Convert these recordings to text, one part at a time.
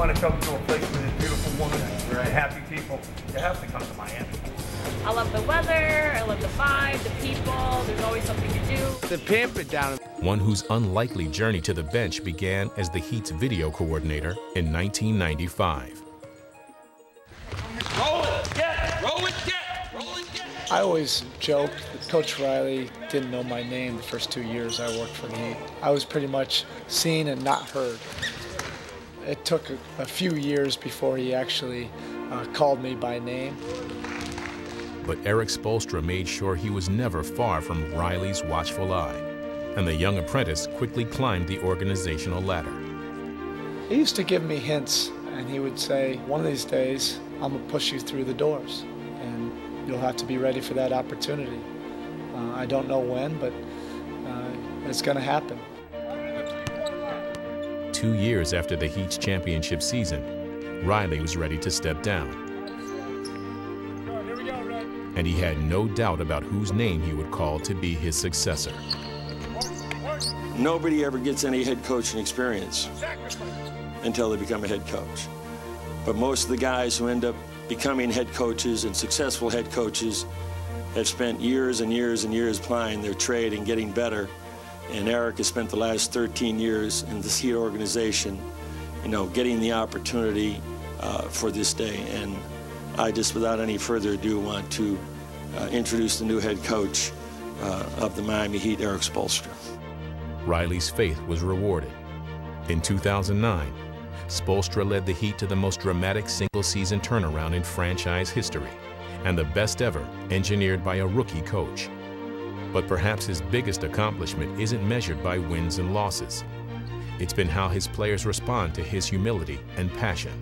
want to come to a place with a beautiful woman and happy people, you have to come to Miami. I love the weather, I love the vibe, the people, there's always something to do. The pimp it down. One whose unlikely journey to the bench began as the Heat's video coordinator in 1995. Roll it, get, roll it, get, roll it, get. I always joked that Coach Riley didn't know my name the first 2 years I worked for the Heat. I was pretty much seen and not heard. It took a few years before he actually called me by name. But Erik Spoelstra made sure he was never far from Riley's watchful eye, and the young apprentice quickly climbed the organizational ladder. He used to give me hints, and he would say, one of these days, I'm going to push you through the doors, and you'll have to be ready for that opportunity. I don't know when, but it's going to happen. 2 years after the Heat's championship season, Riley was ready to step down. And he had no doubt about whose name he would call to be his successor. Nobody ever gets any head coaching experience until they become a head coach. But most of the guys who end up becoming head coaches and successful head coaches have spent years and years and years plying their trade and getting better. And Erik has spent the last 13 years in this Heat organization, getting the opportunity for this day. And I just, without any further ado, want to introduce the new head coach of the Miami Heat, Erik Spoelstra. Riley's faith was rewarded. In 2009, Spoelstra led the Heat to the most dramatic single-season turnaround in franchise history, and the best ever engineered by a rookie coach. But perhaps his biggest accomplishment isn't measured by wins and losses. It's been how his players respond to his humility and passion.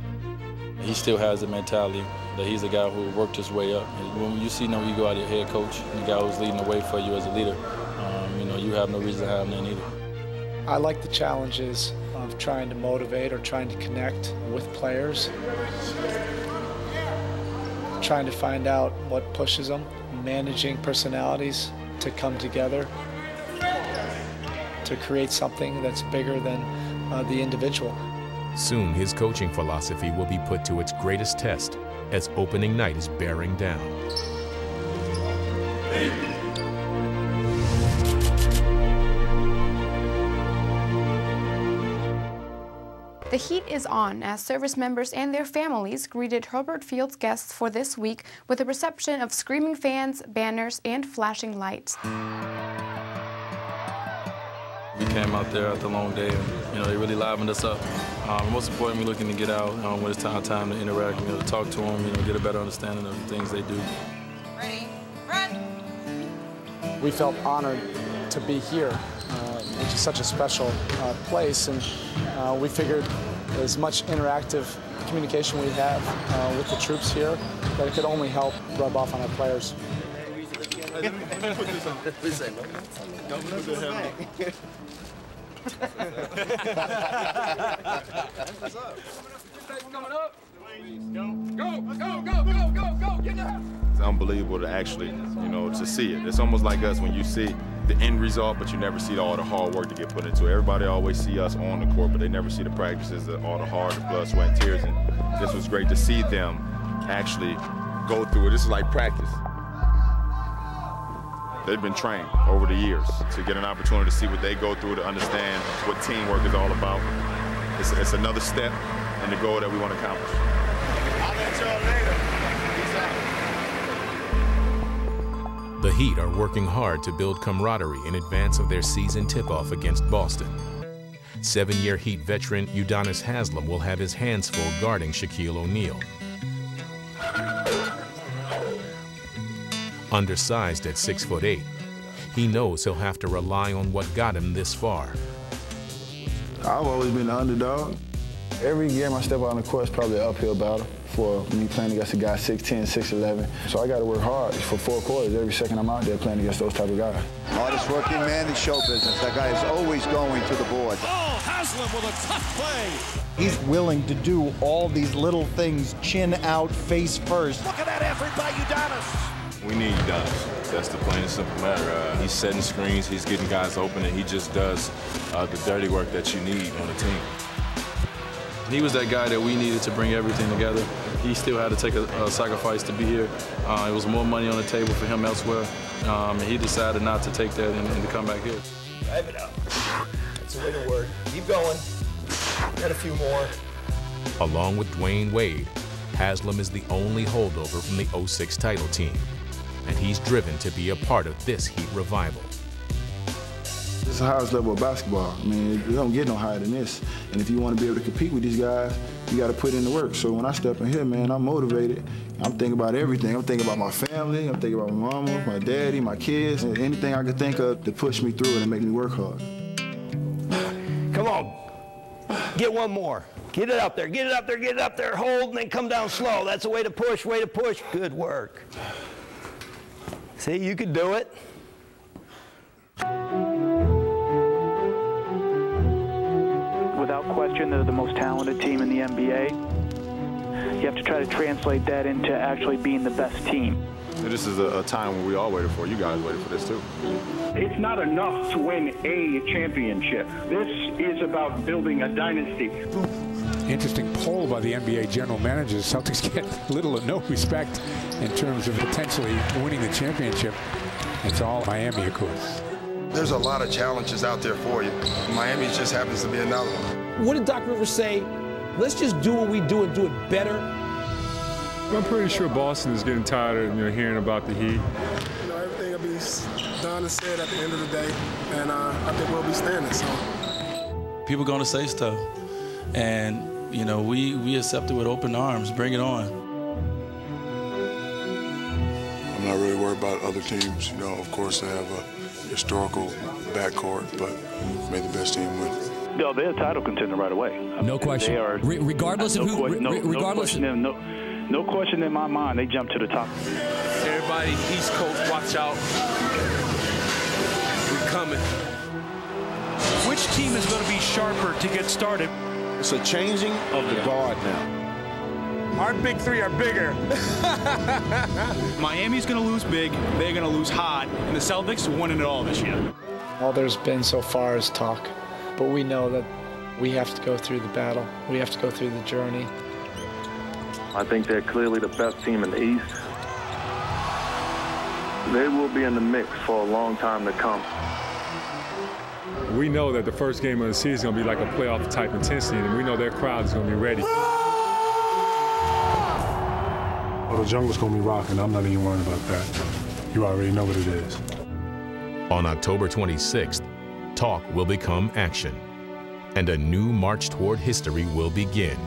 He still has the mentality that he's a guy who worked his way up. When you see him, you go out your head coach, and the guy who's leading the way for you as a leader, you have no reason to have none either. I like the challenges of trying to motivate or trying to connect with players, trying to find out what pushes them, managing personalities to come together to create something that's bigger than the individual. Soon, his coaching philosophy will be put to its greatest test as opening night is bearing down. The heat is on as service members and their families greeted Hurlburt Field's guests for this week with a reception of screaming fans, banners, and flashing lights. We came out there after a long day, and they really livened us up. Most importantly, we're looking to get out when it's time to interact, to talk to them, get a better understanding of the things they do. Ready, run! We felt honored to be here, which is such a special place, and we figured as much interactive communication we have with the troops here, that it could only help rub off on our players. It's unbelievable to actually, to see it. It's almost like us when you see the end result, but you never see all the hard work to get put into it. Everybody always see us on the court, but they never see the practices, all the hard, the blood, sweat, and tears. And this was great to see them actually go through it. This is like practice. They've been trained over the years to get an opportunity to see what they go through, to understand what teamwork is all about. It's another step in the goal that we want to accomplish. I'll let y'all later. Peace out. The Heat are working hard to build camaraderie in advance of their season tip-off against Boston. 7-year Heat veteran Udonis Haslem will have his hands full guarding Shaquille O'Neal. Undersized at 6'8", he knows he'll have to rely on what got him this far. I've always been the underdog. Every game I step out on the court is probably an uphill battle for me playing against a guy 6'10", 6'11". So I got to work hard for 4 quarters every second I'm out there playing against those type of guys. Hardest working man in show business. That guy is always going to the board. Oh, Haslem with a tough play. He's willing to do all these little things, chin out, face first. Look at that effort by Udonis. We need Udonis. That's the plain and simple matter. He's setting screens, he's getting guys open, and he just does the dirty work that you need on the team. He was that guy that we needed to bring everything together. He still had to take a sacrifice to be here. It was more money on the table for him elsewhere, and he decided not to take that and to come back here. Drive it out. That's the way to work. Keep going. Got a few more. Along with Dwayne Wade, Haslam is the only holdover from the '06 title team, and he's driven to be a part of this Heat revival. This is the highest level of basketball. I mean, it don't get no higher than this. And if you want to be able to compete with these guys, you got to put in the work. So when I step in here, man, I'm motivated. I'm thinking about everything. I'm thinking about my family. I'm thinking about my mama, my daddy, my kids, and anything I could think of to push me through it and make me work hard. Come on. Get one more. Get it up there. Get it up there. Get it up there. Hold, and then come down slow. That's the way to push. Way to push. Good work. See, you can do it. Without question, they're the most talented team in the NBA. You have to try to translate that into actually being the best team. This is a time when we all waited for. You guys waited for this too. It's not enough to win a championship. This is about building a dynasty. Interesting poll by the NBA general managers. Celtics get little or no respect in terms of potentially winning the championship. It's all Miami, of course. There's a lot of challenges out there for you. Miami just happens to be another one. What did Doc Rivers say? Let's just do what we do and do it better. I'm pretty sure Boston is getting tired of hearing about the Heat. Everything will be done and said at the end of the day, and I think we'll be standing. So People going to say stuff, and we accept it with open arms. Bring it on. I'm not really worried about other teams. Of course they have a historical backcourt, but may the best team win. No, they're a title contender right away. No question. They are, regardless of who. Regardless. No question in my mind. They jump to the top. Everybody, East Coast, watch out. We're coming. Which team is going to be sharper to get started? It's a changing of the guard now. Our big three are bigger. Miami's going to lose big, they're going to lose hard, and the Celtics are winning it all this year. All there's been so far is talk, but we know that we have to go through the battle. We have to go through the journey. I think they're clearly the best team in the East. They will be in the mix for a long time to come. We know that the first game of the season is going to be like a playoff type intensity, and we know their crowd is going to be ready. Well, the jungle's going to be rocking. I'm not even worried about that. You already know what it is. On October 26th, talk will become action, and a new march toward history will begin.